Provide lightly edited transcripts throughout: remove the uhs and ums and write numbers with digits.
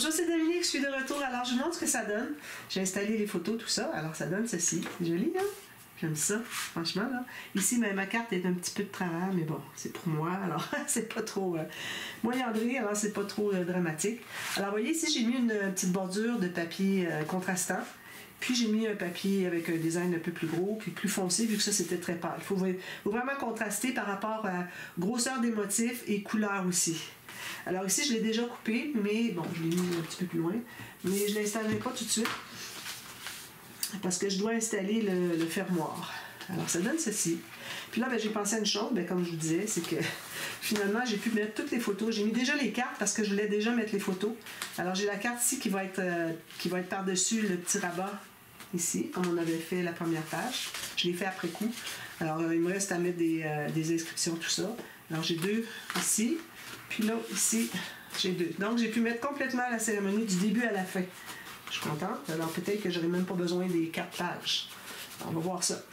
Bonjour, c'est Dominique, je suis de retour. Alors, je vous montre ce que ça donne. J'ai installé les photos, tout ça. Alors, ça donne ceci. C'est joli, hein? J'aime ça, franchement, là. Ici, ma carte est un petit peu de travers, mais bon, c'est pour moi. Alors, c'est pas trop moyandré, alors c'est pas trop dramatique. Alors, vous voyez, ici, j'ai mis une petite bordure de papier contrastant. Puis, j'ai mis un papier avec un design un peu plus gros, puis plus foncé, vu que ça, c'était très pâle. Il faut vraiment contraster par rapport à grosseur des motifs et couleur aussi. Alors ici, je l'ai déjà coupé, mais bon, je l'ai mis un petit peu plus loin. Mais je ne l'installerai pas tout de suite, parce que je dois installer le fermoir. Alors, ça donne ceci. Puis là, ben, j'ai pensé à une chose, ben, comme je vous disais, c'est que finalement, j'ai pu mettre toutes les photos. J'ai mis déjà les cartes parce que je voulais déjà mettre les photos. Alors, j'ai la carte ici qui va être par-dessus le petit rabat ici, comme on avait fait la première page. Je l'ai fait après coup. Alors, il me reste à mettre des inscriptions, tout ça. Alors, j'ai deux ici. Puis là, ici, j'ai deux. Donc, j'ai pu mettre complètement la cérémonie du début à la fin. Je suis contente. Alors, peut-être que j'aurai même pas besoin des 4 pages. On va voir ça.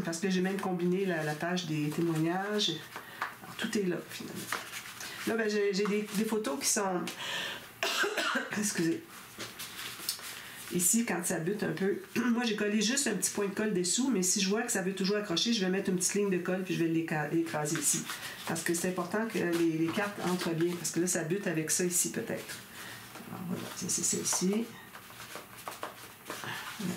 Parce que j'ai même combiné la page des témoignages. Alors, tout est là, finalement. Là, ben, j'ai des photos qui sont... Excusez. Ici, quand ça bute un peu, moi, j'ai collé juste un petit point de colle dessous, mais si je vois que ça veut toujours accrocher, je vais mettre une petite ligne de colle puis je vais l'écraser ici. Parce que c'est important que les cartes entrent bien, parce que là, ça bute avec ça ici, peut-être. Alors, voilà, ça, c'est celle-ci. Voilà.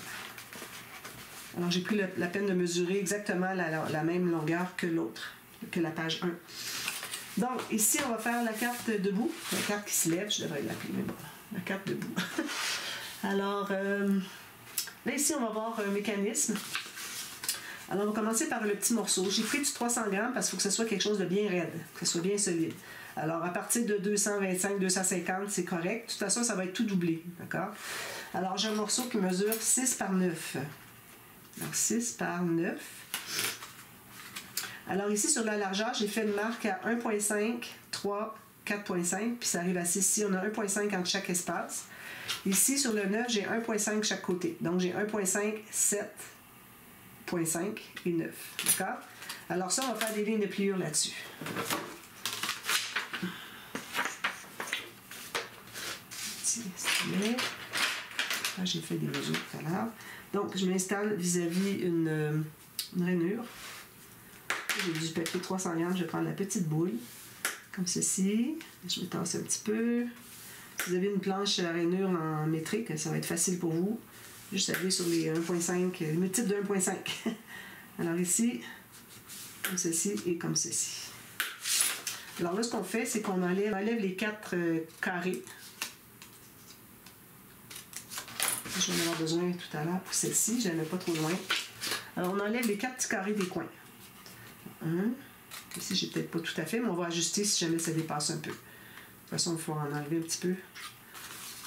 Alors, j'ai pris la peine de mesurer exactement la même longueur que l'autre, que la page 1. Donc, ici, on va faire la carte debout, la carte qui se lève, je devrais l'appeler, mais bon, la carte debout. Alors, là, ici, on va voir un mécanisme. Alors, on va commencer par le petit morceau. J'ai pris du 300 grammes parce qu'il faut que ce soit quelque chose de bien raide, que ce soit bien solide. Alors, à partir de 225, 250, c'est correct. De toute façon, ça va être tout doublé, d'accord? Alors, j'ai un morceau qui mesure 6 par 9. Alors, 6 par 9. Alors, ici, sur la largeur, j'ai fait une marque à 1,5, 3, 4,5, puis ça arrive à 6. Ici, on a 1,5 entre chaque espace. Ici, sur le 9, j'ai 1,5 chaque côté. Donc, j'ai 1,5, 7,5 et 9. D'accord? Alors ça, on va faire des lignes de pliure là-dessus. J'ai fait des mesures tout à l'heure. Donc, je m'installe vis-à-vis une rainure. J'ai du papier 300 grammes. Je vais prendre la petite boule, comme ceci. Je me tasse un petit peu. Si vous avez une planche à rainure en métrique, ça va être facile pour vous. Juste appuyer sur les 1,5, les multiples de 1,5. Alors ici, comme ceci et comme ceci. Alors là, ce qu'on fait, c'est qu'on enlève les 4 carrés. Je vais en avoir besoin tout à l'heure pour celle-ci, je ne la mets pas trop loin. Alors on enlève les 4 petits carrés des coins. Ici, j'ai peut-être pas tout à fait, mais on va ajuster si jamais ça dépasse un peu. De toute façon, il faut en enlever un petit peu.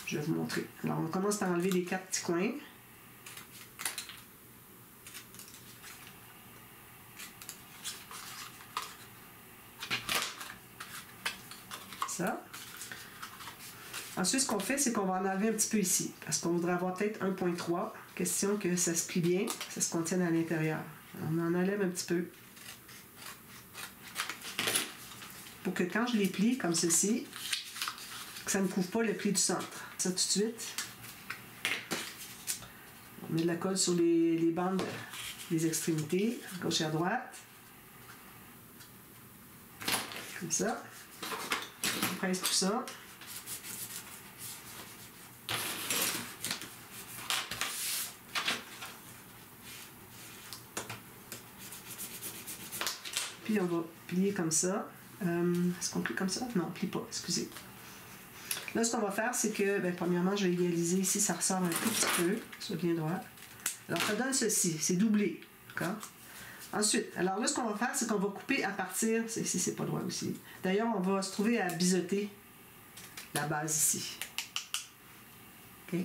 Je vais vous montrer. Alors, on commence par enlever les 4 petits coins. Ça. Ensuite, ce qu'on fait, c'est qu'on va en enlever un petit peu ici. Parce qu'on voudrait avoir peut-être 1,3. Question que ça se plie bien, que ça se contienne à l'intérieur. On en enlève un petit peu. Pour que quand je les plie, comme ceci, que ça ne couvre pas le pli du centre. Ça tout de suite. On met de la colle sur les bandes des extrémités, à gauche et à droite. Comme ça. On presse tout ça. Puis on va plier comme ça. Est-ce qu'on plie comme ça? Non, on ne plie pas, excusez. Là, ce qu'on va faire, c'est que, ben, premièrement, je vais égaliser ici, ça ressort un tout petit peu, soit bien droit. Alors, ça donne ceci, c'est doublé, d'accord? Ensuite, alors là, ce qu'on va faire, c'est qu'on va couper à partir, ici, c'est pas droit aussi. D'ailleurs, on va se trouver à biseauter la base ici. OK?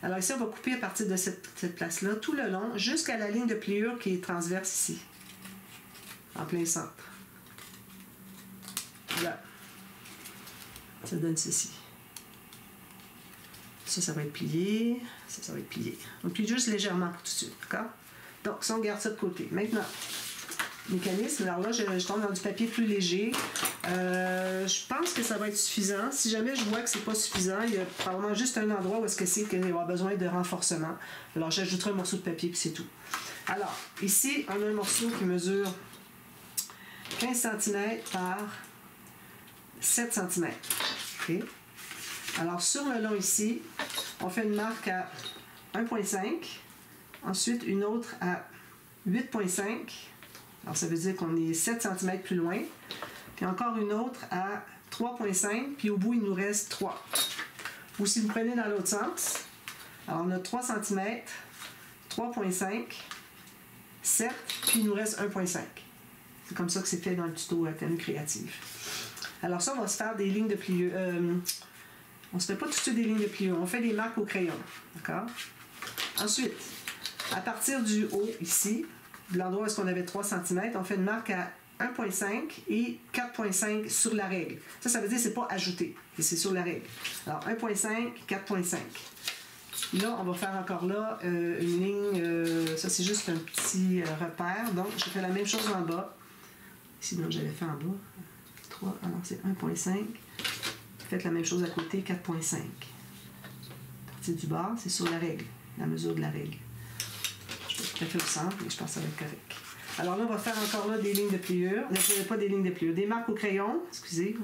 Alors ici, on va couper à partir de cette place-là, tout le long, jusqu'à la ligne de pliure qui est transverse ici, en plein centre. Voilà. Ça donne ceci. Ça va être plié. Ça va être plié. On plie juste légèrement pour tout de suite, d'accord? Donc, ça, on garde ça de côté. Maintenant, mécanisme. Alors là, je tombe dans du papier plus léger. Je pense que ça va être suffisant. Si jamais je vois que c'est pas suffisant, il y a probablement juste un endroit où est-ce que c'est qu'il y aura besoin de renforcement. Alors j'ajouterai un morceau de papier puis c'est tout. Alors, ici, on a un morceau qui mesure 15 cm par 7 cm. Okay. Alors, sur le long ici, on fait une marque à 1,5. Ensuite, une autre à 8,5. Alors, ça veut dire qu'on est 7 cm plus loin. Puis encore une autre à 3,5. Puis au bout, il nous reste 3. Ou si vous prenez dans l'autre sens, alors on a 3 cm, 3,5, 7, puis il nous reste 1,5. C'est comme ça que c'est fait dans le tuto Tenue créative. Alors ça, on va se faire des lignes de pliure. On ne se fait pas tout de suite des lignes de pliure. On fait des marques au crayon. D'accord? Ensuite, à partir du haut, ici, de l'endroit où on avait 3 cm, on fait une marque à 1,5 et 4,5 sur la règle. Ça veut dire que ce n'est pas ajouté. C'est sur la règle. Alors, 1,5, 4,5. Là, on va faire encore là une ligne, ça c'est juste un petit repère. Donc, je fais la même chose en bas. Ici, donc j'avais fait en bas. 3, alors c'est 1,5. Faites la même chose à côté, 4,5. À partir du bas, c'est sur la règle, la mesure de la règle. Je vais tout à fait au centre, mais je pense que ça va être correct. Alors là, on va faire encore là des lignes de pliure. Pas des lignes de pliure, des marques au crayon, excusez.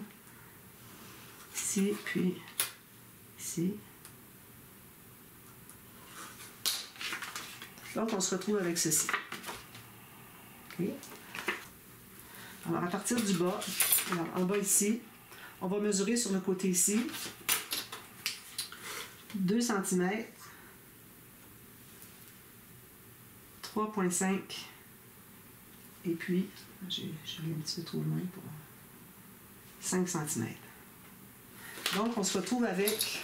Ici, puis ici. Donc, on se retrouve avec ceci. OK? Alors, à partir du bas, alors, en bas ici, on va mesurer sur le côté ici 2 cm, 3,5 et puis, j'ai mis un petit peu trop loin pour 5 cm. Donc, on se retrouve avec,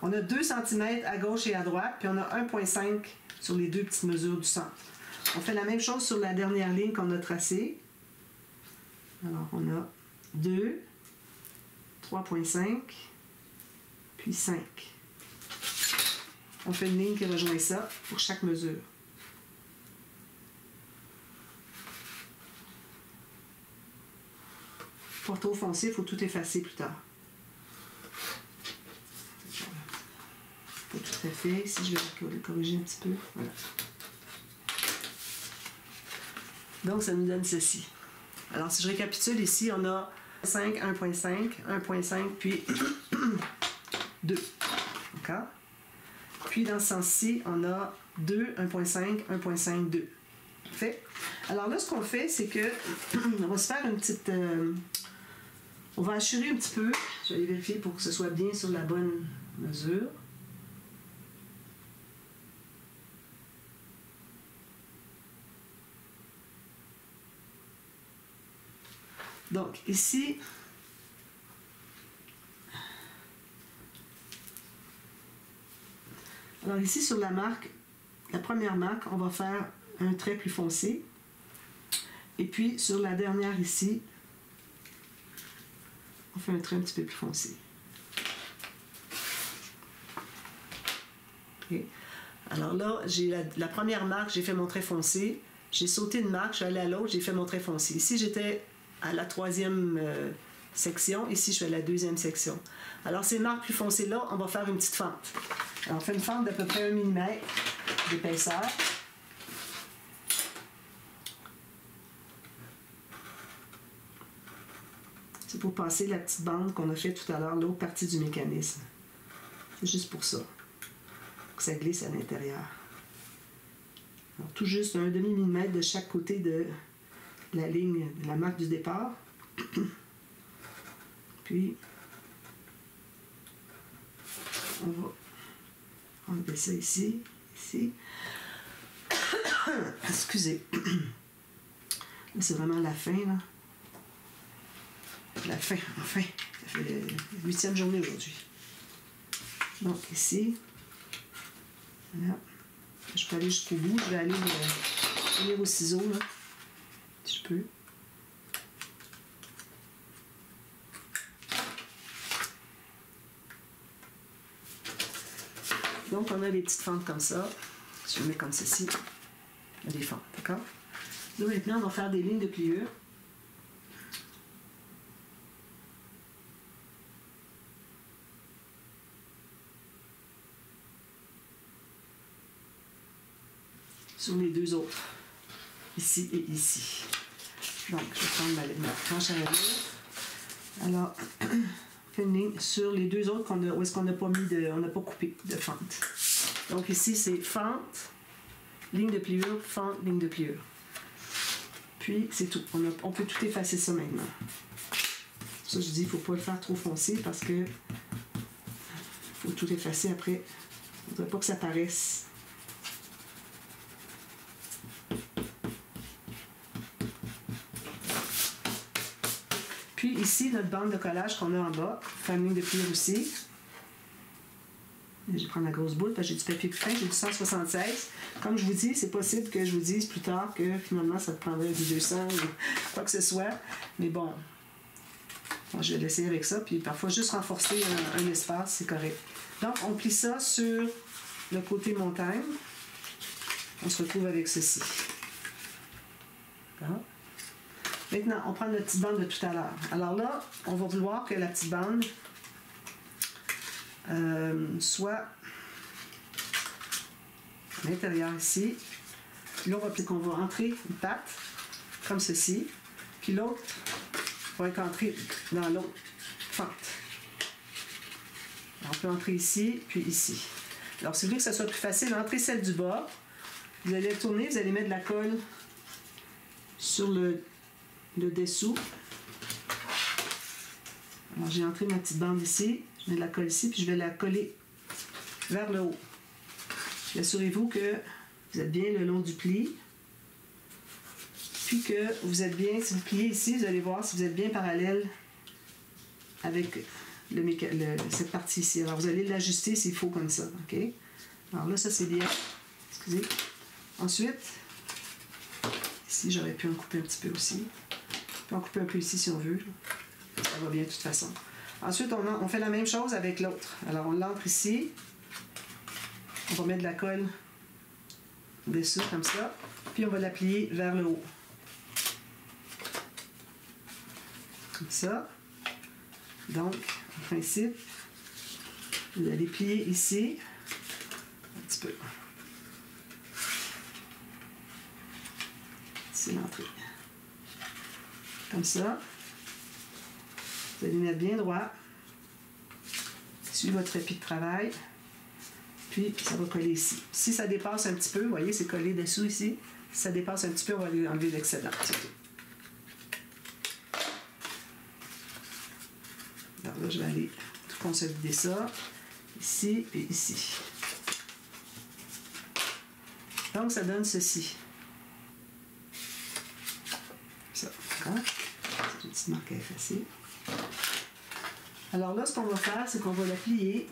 on a 2 cm à gauche et à droite, puis on a 1,5 sur les deux petites mesures du centre. On fait la même chose sur la dernière ligne qu'on a tracée. Alors, on a 2, 3,5, puis 5. On fait une ligne qui rejoint ça pour chaque mesure. Pour trop foncé, il faut tout effacer plus tard. Pas tout à fait. Ici, je vais le corriger un petit peu. Voilà. Donc, ça nous donne ceci. Alors, si je récapitule ici, on a 5, 1,5, 1,5, puis 2. D'accord? Puis, dans ce sens-ci, on a 2, 1,5, 1,5, 2. Fait. Alors là, ce qu'on fait, c'est que on va se faire une petite... on va hachurer un petit peu. Je vais aller vérifier pour que ce soit bien sur la bonne mesure. Donc, ici, alors ici, sur la marque, la première marque, on va faire un trait plus foncé. Et puis, sur la dernière ici, on fait un trait un petit peu plus foncé. Okay. Alors là, j'ai la première marque, j'ai fait mon trait foncé. J'ai sauté une marque, je suis allée à l'autre, j'ai fait mon trait foncé. Ici, j'étais à la troisième section. Ici, je suis à la deuxième section. Alors, ces marques plus foncées-là, on va faire une petite fente. Alors, on fait une fente d'à peu près 1 mm d'épaisseur. C'est pour passer la petite bande qu'on a fait tout à l'heure, l'autre partie du mécanisme. C'est juste pour ça. Pour que ça glisse à l'intérieur. Alors, tout juste un demi-millimètre de chaque côté de la ligne de la marque du départ. Puis, on va enlever ça ici, ici. Excusez. Là, c'est vraiment la fin, là. La fin, enfin. Ça fait la 8e journée aujourd'hui. Donc, ici. Voilà. Je peux aller jusqu'au bout. Je vais aller venir au ciseau, là. Si je peux. Donc, on a des petites fentes comme ça. Je le mets comme ceci. On a des fentes, d'accord? Là, maintenant, on va faire des lignes de pliure. sur les deux autres, ici et ici. Donc, je vais prendre ma planche à laver. Alors, on fait une ligne sur les deux autres où est-ce qu'on n'a pas mis on n'a pas coupé de fente. Donc ici, c'est fente, ligne de pliure, fente, ligne de pliure. Puis, c'est tout. On peut tout effacer ça maintenant. Ça, je dis, il ne faut pas le faire trop foncé parce que il faut tout effacer après. Il ne faudrait pas que ça paraisse. Puis ici, notre bande de collage qu'on a en bas, faire une ligne de pliure aussi. Je vais prendre la grosse boule parce que j'ai du papier plus fin, j'ai du 176. Comme je vous dis, c'est possible que je vous dise plus tard que finalement ça te prendrait du 200 ou quoi que ce soit. Mais bon, je vais l'essayer avec ça. Puis parfois, juste renforcer un espace, c'est correct. Donc, on plie ça sur le côté montagne. On se retrouve avec ceci. D'accord? Maintenant, on prend notre petite bande de tout à l'heure. Alors là, on va vouloir que la petite bande soit à l'intérieur ici. Puis là, on va entrer une patte comme ceci. Puis l'autre va être entrée dans l'autre fente. Alors, on peut entrer ici, puis ici. Alors, si vous voulez que ça soit plus facile, entrez celle du bas. Vous allez tourner, vous allez mettre de la colle sur le dessous. Alors, j'ai entré ma petite bande ici. Je mets de la colle ici, puis je vais la coller vers le haut. Puis assurez-vous que vous êtes bien le long du pli. Puis que vous êtes bien, si vous pliez ici, vous allez voir si vous êtes bien parallèle avec cette partie ici. Alors, vous allez l'ajuster s'il faut comme ça. OK? Alors là, ça c'est bien. Excusez. Ensuite, ici, j'aurais pu en couper un petit peu aussi. On peut en couper un peu ici si on veut. Ça va bien de toute façon. Ensuite, on fait la même chose avec l'autre. Alors, on l'entre ici. On va mettre de la colle dessous comme ça. Puis, on va la plier vers le haut. Comme ça. Donc, en principe, vous allez plier ici. Un petit peu. C'est l'entrée. Comme ça. Vous allez mettre bien droit sur votre tapis de travail. Puis, ça va coller ici. Si ça dépasse un petit peu, vous voyez, c'est collé dessous ici. Si ça dépasse un petit peu, on va aller enlever l'excédent. C'est tout. Alors là, je vais aller tout consolider ça. Ici et ici. Donc, ça donne ceci. Ça, d'accord? C'est une petite marque à effacer. Alors là, ce qu'on va faire, c'est qu'on va la plier.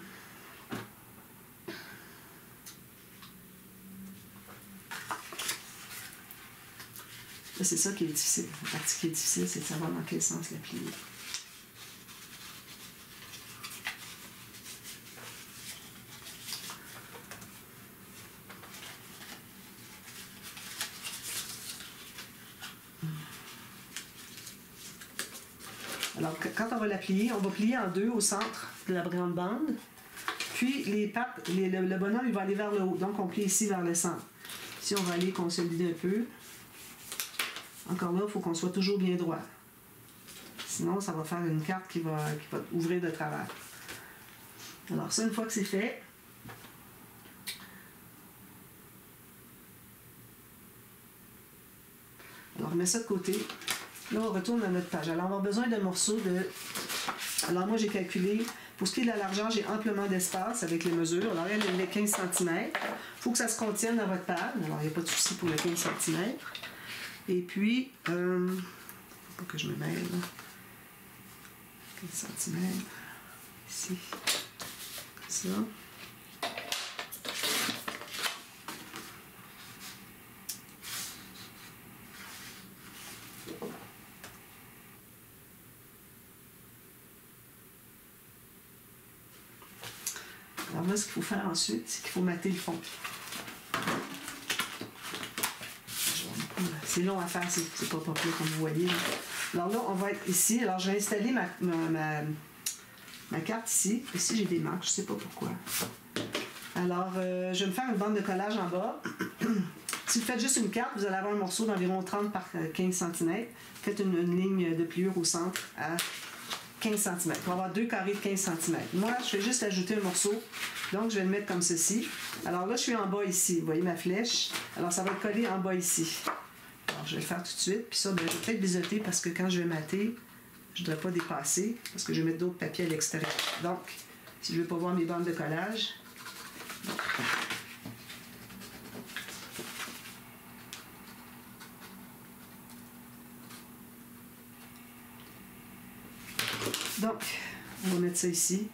Là, c'est ça qui est difficile. La partie qui est difficile, c'est de savoir dans quel sens la plier. Alors, quand on va la plier, on va plier en deux au centre de la grande bande. Puis, les pattes, le bonhomme, il va aller vers le haut. Donc, on plie ici vers le centre. Ici, on va aller consolider un peu. Encore là, il faut qu'on soit toujours bien droit. Sinon, ça va faire une carte qui va ouvrir de travers. Alors, ça, une fois que c'est fait, alors, on met ça de côté. Là, on retourne à notre page. Alors, on va avoir besoin d'un morceau de... Alors, moi, j'ai calculé, pour ce qui est de la largeur, j'ai amplement d'espace avec les mesures. Alors, elle est 15 cm. Il faut que ça se contienne dans votre page. Alors, il n'y a pas de souci pour le 15 cm. Et puis, il ne faut pas que je me mêle. 15 cm. Ici. Comme ça. Alors là, ce qu'il faut faire ensuite, c'est qu'il faut mater le fond. C'est long à faire, c'est pas pire comme vous voyez. Alors là, on va être ici. Alors, je vais installer ma carte ici. Ici, j'ai des marques, je sais pas pourquoi. Alors, je vais me faire une bande de collage en bas. Si vous faites juste une carte, vous allez avoir un morceau d'environ 30 par 15 cm. Faites une ligne de pliure au centre à 15 cm. On va avoir 2 carrés de 15 cm. Moi, je vais juste ajouter un morceau. Donc, je vais le mettre comme ceci. Alors là, je suis en bas ici. Vous voyez ma flèche? Alors, ça va être collé en bas ici. Alors, je vais le faire tout de suite. Puis ça, ben, je vais peut-être biseauter parce que quand je vais mater, je ne dois pas dépasser parce que je vais mettre d'autres papiers à l'extérieur. Donc, si je ne veux pas voir mes bandes de collage, donc, on va mettre ça ici.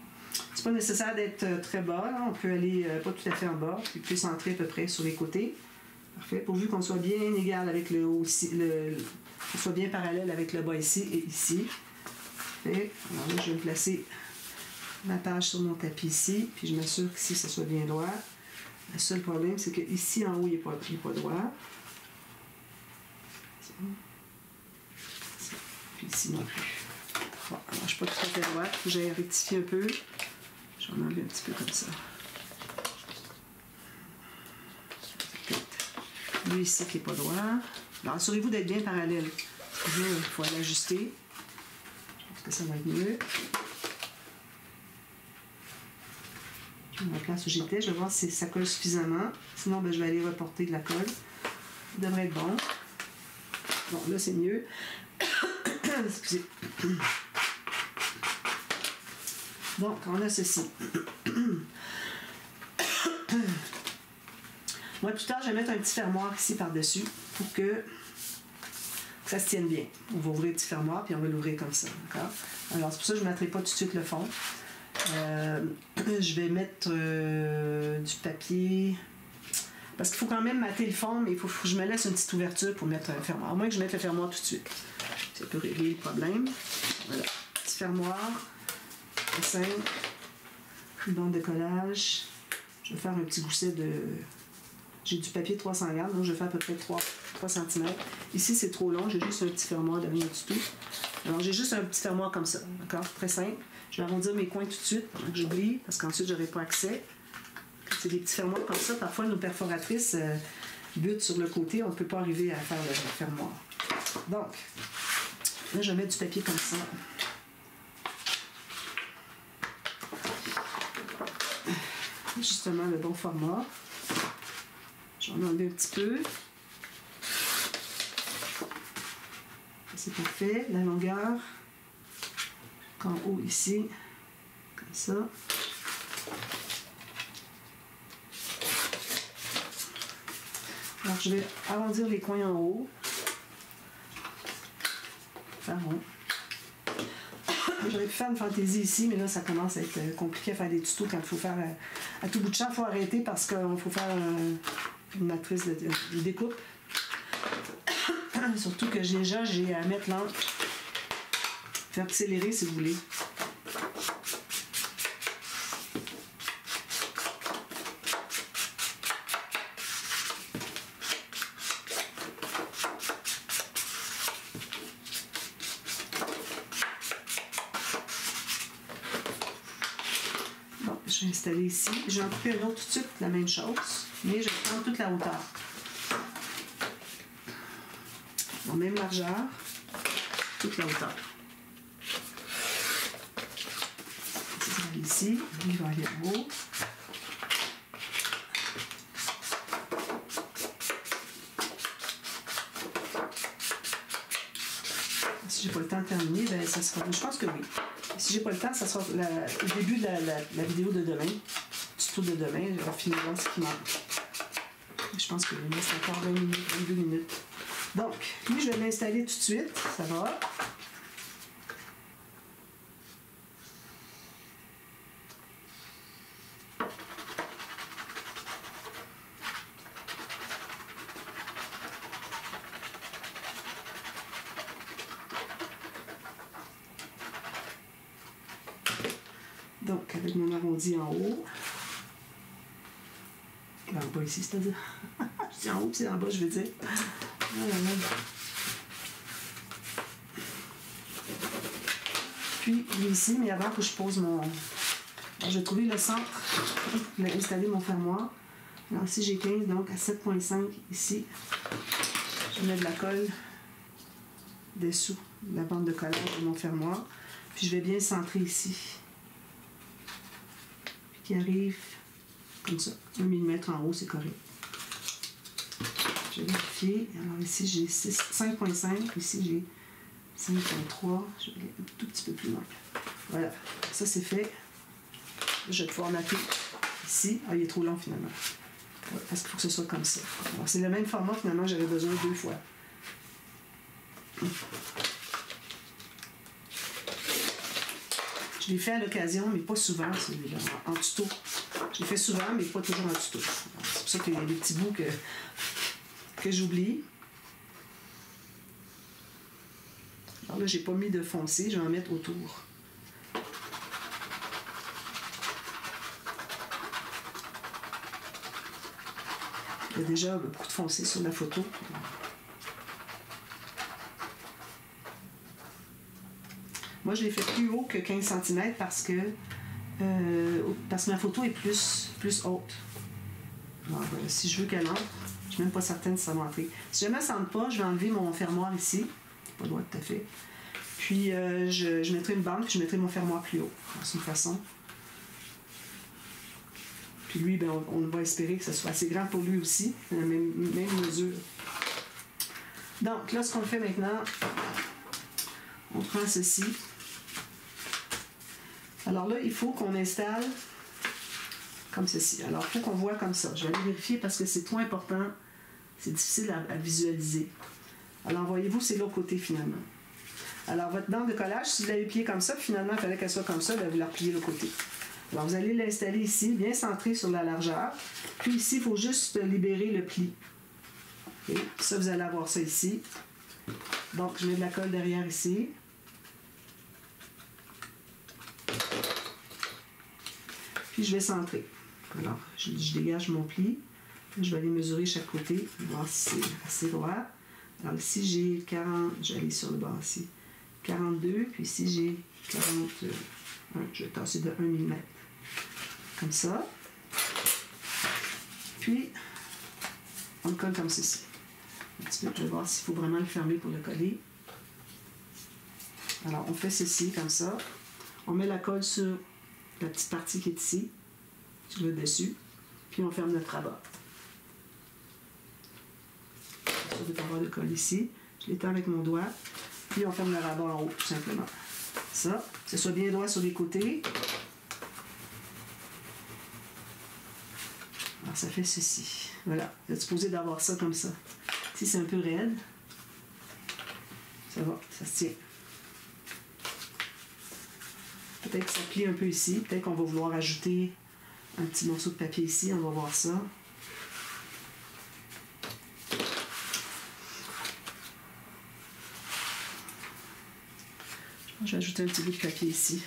C'est pas nécessaire d'être très bas, là. On peut aller pas tout à fait en bas, puis plus centrer à peu près sur les côtés. Parfait, pourvu qu'on soit bien égal avec le haut ici, qu'on soit bien parallèle avec le bas ici et ici. Parfait. Alors là, je vais me placer ma page sur mon tapis ici, puis je m'assure qu'ici, ça soit bien droit. Le seul problème, c'est qu'ici, en haut, il n'est pas droit. Puis ici non plus. Bon, alors, je ne suis pas tout à fait droite. Il faut que j'aille rectifier un peu. Je vais en enlever un petit peu comme ça. Lui ici qui n'est pas droit. Alors, assurez-vous d'être bien parallèle. Là, il faut aller ajuster. Je pense que ça va être mieux. Je me place où j'étais. Je vais voir si ça colle suffisamment. Sinon, ben, je vais aller reporter de la colle. Ça devrait être bon. Bon, là, c'est mieux. Excusez. Donc, on a ceci. Moi, plus tard, je vais mettre un petit fermoir ici par-dessus pour que ça se tienne bien. On va ouvrir le petit fermoir, puis on va l'ouvrir comme ça. D'accord? Alors, c'est pour ça que je ne mettrai pas tout de suite le fond. Je vais mettre du papier... Parce qu'il faut quand même mater le fond, mais il faut que je me laisse une petite ouverture pour mettre un fermoir. À moins que je mette le fermoir tout de suite. Ça peut régler le problème. Voilà. Petit fermoir. Simple. Une bande de collage. Je vais faire un petit gousset de... J'ai du papier 300 grammes, donc je vais faire à peu près 3 cm. Ici, c'est trop long. J'ai juste un petit fermoir de rien du tout. Alors, j'ai juste un petit fermoir comme ça. D'accord? Très simple. Je vais arrondir mes coins tout de suite, pendant que j'oublie, parce qu'ensuite, je n'aurai pas accès. C'est des petits fermoirs comme ça. Parfois, nos perforatrices butent sur le côté. On ne peut pas arriver à faire le fermoir. Donc, là, je vais mettre du papier comme ça. Justement, le bon format. Je vais en enlever un petit peu. C'est parfait. La longueur. En haut ici. Comme ça. Alors, je vais arrondir les coins en haut. Faire rond. J'aurais pu faire une fantaisie ici, mais là, ça commence à être compliqué à faire des tutos quand il faut faire à tout bout de champ. Il faut arrêter parce qu'il faut faire une matrice de découpe. Surtout que déjà, j'ai à mettre l'encre. Faire accélérer si vous voulez. Je vais installer ici. Je vais en couper un autre tout de suite, la même chose, mais je vais prendre toute la hauteur. En même largeur, toute la hauteur. Ça va aller ici, il va aller en haut. Si j'ai pas le temps de terminer, ben ça sera. Je pense que oui. Si j'ai pas le temps, ça sera au début de la vidéo de demain. Du tour de demain, je vais finir ce qui manque. Je pense qu'il me reste encore 20 minutes, 22 minutes. Donc, lui, je vais l'installer tout de suite. Ça va. Donc, avec mon arrondi en haut. En bas ici, c'est-à-dire. Je dis en haut, puis c'est en bas, je veux dire. Voilà. Puis, ici, mais avant que je pose mon... Je vais trouver le centre. Je vais installer mon fermoir. Alors ici j'ai 15, donc à 7,5 ici. Je mets de la colle dessous la bande de collage de mon fermoir. Puis je vais bien centrer ici. Puis qui arrive comme ça. 1 mm en haut, c'est correct. Je vais vérifier. Alors ici j'ai 5,5. Ici j'ai 5,3. Je vais aller un tout petit peu plus loin. Voilà. Ça c'est fait. Je vais pouvoir marquer ici. Ah, il est trop long finalement. Ouais, parce qu'il faut que ce soit comme ça. Alors c'est le même format finalement, j'avais besoin 2 fois. Je l'ai fait à l'occasion, mais pas souvent, celui-là, en tuto. Je l'ai fait souvent, mais pas toujours en tuto. C'est pour ça qu'il y a des petits bouts que j'oublie. Alors là, j'ai pas mis de foncé, je vais en mettre autour. Il y a déjà beaucoup de foncé sur la photo. Moi, je l'ai fait plus haut que 15 cm parce que ma photo est plus haute. Alors, si je veux qu'elle entre, je ne suis même pas certaine si ça va entrer. Si jamais ça n'entre pas, je vais enlever mon fermoir ici. Pas droit tout à fait. Puis, je mettrai une bande, puis je mettrai mon fermoir plus haut. C'est une façon. Puis lui, ben, on va espérer que ce soit assez grand pour lui aussi, la même mesure. Donc, là, ce qu'on fait maintenant, on prend ceci. Alors là, il faut qu'on installe comme ceci. Alors, il faut qu'on voit comme ça. Je vais aller vérifier parce que c'est trop important. C'est difficile à visualiser. Alors, voyez-vous, c'est l'autre côté finalement. Alors, votre bande de collage, si vous l'avez pliée comme ça, puis finalement, il fallait qu'elle soit comme ça, ben, vous la repliez de l'autre côté. Alors, vous allez l'installer ici, bien centré sur la largeur. Puis ici, il faut juste libérer le pli. Okay. Ça, vous allez avoir ça ici. Donc, je mets de la colle derrière ici. Puis, je vais centrer. Alors, je dégage mon pli. Je vais aller mesurer chaque côté, voir si c'est assez droit. Alors, ici, j'ai 40, j'allais sur le bas ici. 42, puis ici, j'ai 41. Je vais tasser de 1 mm. Comme ça. Puis, on le colle comme ceci. Un petit peu, je vais voir s'il faut vraiment le fermer pour le coller. Alors, on fait ceci, comme ça. On met la colle sur la petite partie qui est ici, sur le dessus, puis on ferme notre rabat. Je vais avoir de colle ici. Je l'étends avec mon doigt, puis on ferme le rabat en haut, tout simplement. Ça, que ce soit bien droit sur les côtés. Alors, ça fait ceci. Voilà. Vous êtes supposé d'avoir ça comme ça. Si c'est un peu raide, ça va, ça se tient. Peut-être que ça plie un peu ici. Peut-être qu'on va vouloir ajouter un petit morceau de papier ici. On va voir ça. Je vais ajouter un petit bout de papier ici.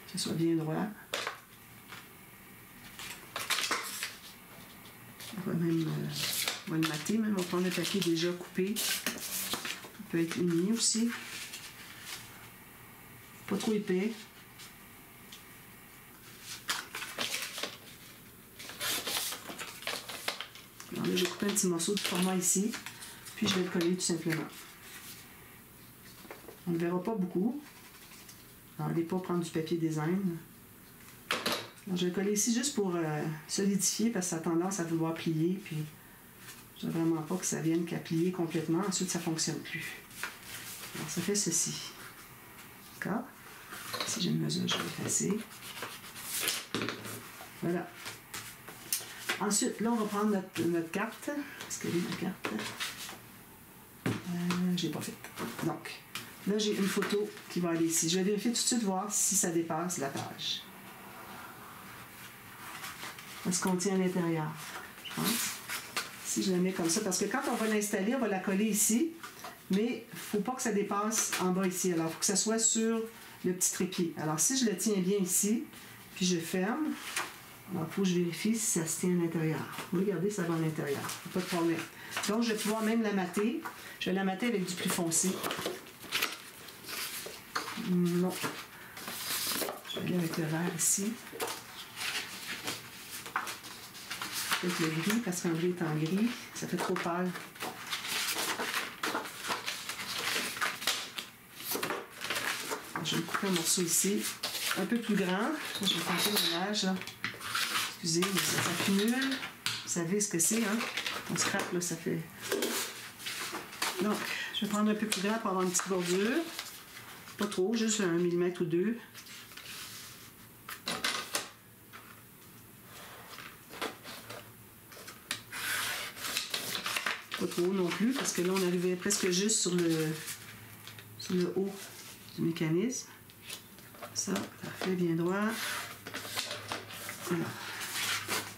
Que ce soit bien droit. On va même on va le mater, même. On va prendre le papier déjà coupé. Il peut être uni aussi. Pas trop épais. Alors là, j'ai coupé un petit morceau de format ici. Puis je vais le coller tout simplement. On ne verra pas beaucoup. N'allez pas prendre du papier design. Alors, je vais coller ici juste pour solidifier parce que ça a tendance à vouloir plier. Puis je ne veux vraiment pas que ça vienne qu'à plier complètement. Ensuite, ça ne fonctionne plus. Alors, ça fait ceci. D'accord? Si j'ai une mesure, je vais effacer. Voilà. Ensuite, là, on va prendre notre carte. Est-ce qu'elle est ma carte? Je ne l'ai pas faite. Donc, là, j'ai une photo qui va aller ici. Je vais vérifier tout de suite, voir si ça dépasse la page. Est-ce qu'on tient à l'intérieur? Je pense. Si je la mets comme ça, parce que quand on va l'installer, on va la coller ici, mais il ne faut pas que ça dépasse en bas ici. Alors, il faut que ça soit sur le petit trépied. Alors, si je le tiens bien ici, puis je ferme, alors il faut que je vérifie si ça se tient à l'intérieur. Regardez, ça va à l'intérieur. Pas de problème. Donc, je vais pouvoir même la mater. Je vais la mater avec du plus foncé. Non. Je vais aller avec le vert ici. peut-être le gris, parce qu'un gris est en gris. Ça fait trop pâle. Alors, je vais couper un morceau ici, un peu plus grand. Je vais tenter l'image, là. Excusez, mais ça s'accumule. Vous savez ce que c'est, hein? On scrape, là, ça fait... Donc, je vais prendre un peu plus grand pour avoir une petite bordure. Pas trop, juste 1 mm ou 2. Pas trop non plus, parce que là, on arrivait presque juste sur le haut du mécanisme. Ça, parfait, bien droit. Voilà.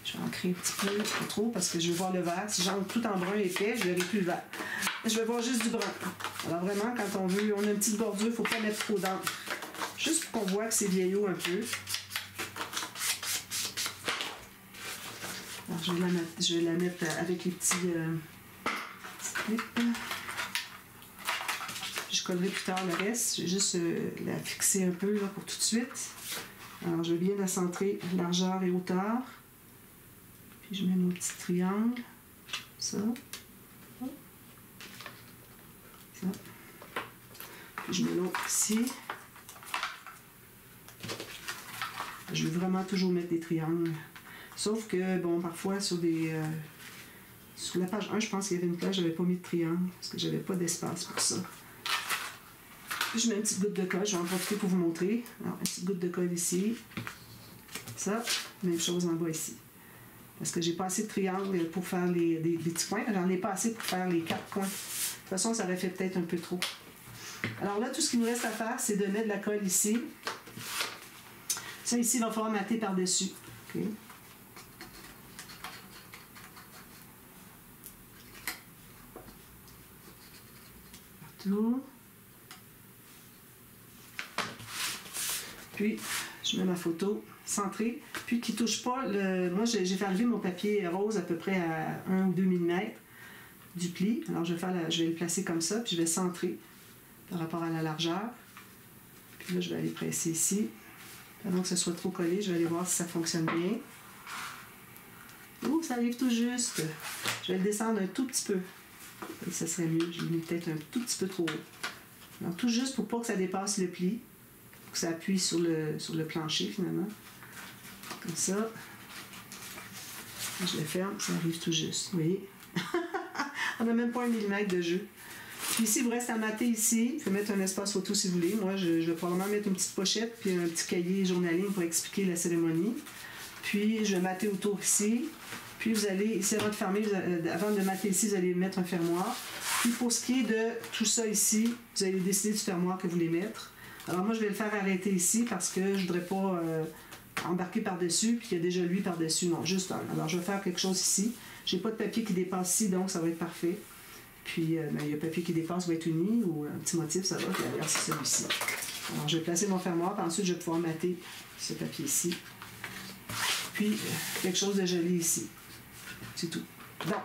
Je vais ancrer un petit peu, pas trop, parce que je vais voir le vert. Si j'entre tout en brun épais, je ne verrai plus le vert. Je vais voir juste du brun. Alors vraiment, quand on a une petite bordure, il ne faut pas mettre trop d'encre. Juste pour qu'on voit que c'est vieillot un peu. Alors, je vais la mettre avec les petits clips. Je collerai plus tard le reste. Je vais juste la fixer un peu là, pour tout de suite. Alors, je vais bien la centrer largeur et hauteur. Puis, je mets mon petit triangle. Ça. Ça. Puis, je mets l'autre ici. Je vais vraiment toujours mettre des triangles. Sauf que, bon, parfois, sur la page 1, je pense qu'il y avait une page, je n'avais pas mis de triangle, parce que j'avais pas d'espace pour ça. Puis, je mets une petite goutte de colle, je vais en profiter pour vous montrer. Alors, une petite goutte de colle ici. Ça, même chose en bas ici. Parce que j'ai pas assez de triangles pour faire des petits points. J'en ai pas assez pour faire les 4 points. De toute façon, ça aurait fait peut-être un peu trop. Alors là, tout ce qu'il nous reste à faire, c'est de mettre de la colle ici. Ça, ici, il va falloir mater par-dessus. Okay. Partout. Puis, je mets ma photo centrée, puis qui ne touche pas le... Moi, j'ai fait enlever mon papier rose à peu près à 1 ou 2 mm du pli. Alors, je vais le placer comme ça, puis je vais centrer par rapport à la largeur. Puis là, je vais aller presser ici. Avant que ce soit trop collé, je vais aller voir si ça fonctionne bien. Oh, ça arrive tout juste. Je vais le descendre un tout petit peu. Et ça serait mieux. Je l'ai mis peut-être un tout petit peu trop haut. Alors, tout juste pour pas que ça dépasse le pli. Pour que ça appuie sur le plancher, finalement. Comme ça. Je le ferme, ça arrive tout juste. Vous voyez? On n'a même pas 1 mm de jeu. Puis ici, il vous reste à mater ici. Vous pouvez mettre un espace photo si vous voulez. Moi, je vais probablement mettre une petite pochette puis un petit cahier journaling pour expliquer la cérémonie. Puis, je vais mater autour ici. Puis, vous allez, ici, avant de fermer, avant de mater ici, vous allez mettre un fermoir. Puis, pour ce qui est de tout ça ici, vous allez décider du fermoir que vous voulez mettre. Alors, moi, je vais le faire arrêter ici parce que je ne voudrais pas embarquer par-dessus puis qu'il y a déjà lui par-dessus. Non, juste un. Alors, je vais faire quelque chose ici. Je n'ai pas de papier qui dépasse ici, donc ça va être parfait. Puis, il y a un papier qui dépasse, va être uni, ou un petit motif, ça va. Puis d'ailleurs, c'est celui-ci. Alors, je vais placer mon fermoir, puis ensuite, je vais pouvoir mater ce papier ici. Puis, quelque chose de joli ici. C'est tout. Donc,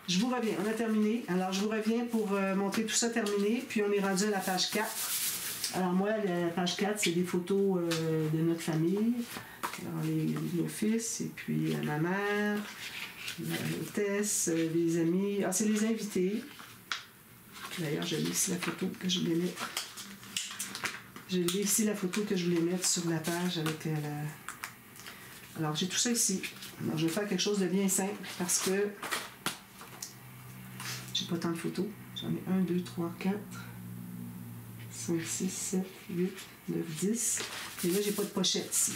je vous reviens. On a terminé. Alors, je vous reviens pour montrer tout ça terminé. Puis, on est rendu à la page 4. Alors, moi, la page 4, c'est des photos de notre famille. Alors, nos fils, et puis ma mère, l'hôtesse, les amis. Ah, c'est les invités. D'ailleurs, j'ai ici la photo que je voulais mettre. J'ai ici la photo que je voulais mettre sur la page avec la... Alors, j'ai tout ça ici. Alors, je vais faire quelque chose de bien simple parce que j'ai pas tant de photos. J'en ai 1, 2, 3, 4, 5, 6, 7, 8, 9, 10. Et là, j'ai pas de pochette ici.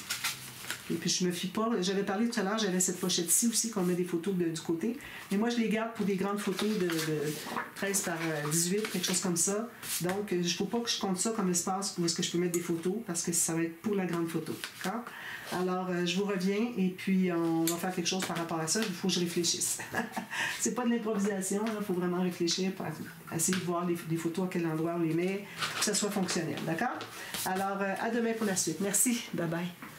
Et puis, je me fie pas. J'avais parlé tout à l'heure, j'avais cette pochette-ci aussi, qu'on met des photos du côté. Mais moi, je les garde pour des grandes photos de 13 par 18, quelque chose comme ça. Donc, il ne faut pas que je compte ça comme espace où est-ce que je peux mettre des photos, parce que ça va être pour la grande photo. D'accord? Alors, je vous reviens, et puis on va faire quelque chose par rapport à ça. Il faut que je réfléchisse. C'est pas de l'improvisation, il faut vraiment réfléchir, pour essayer de voir des photos, à quel endroit on les met, pour que ça soit fonctionnel. D'accord? Alors, à demain pour la suite. Merci. Bye-bye.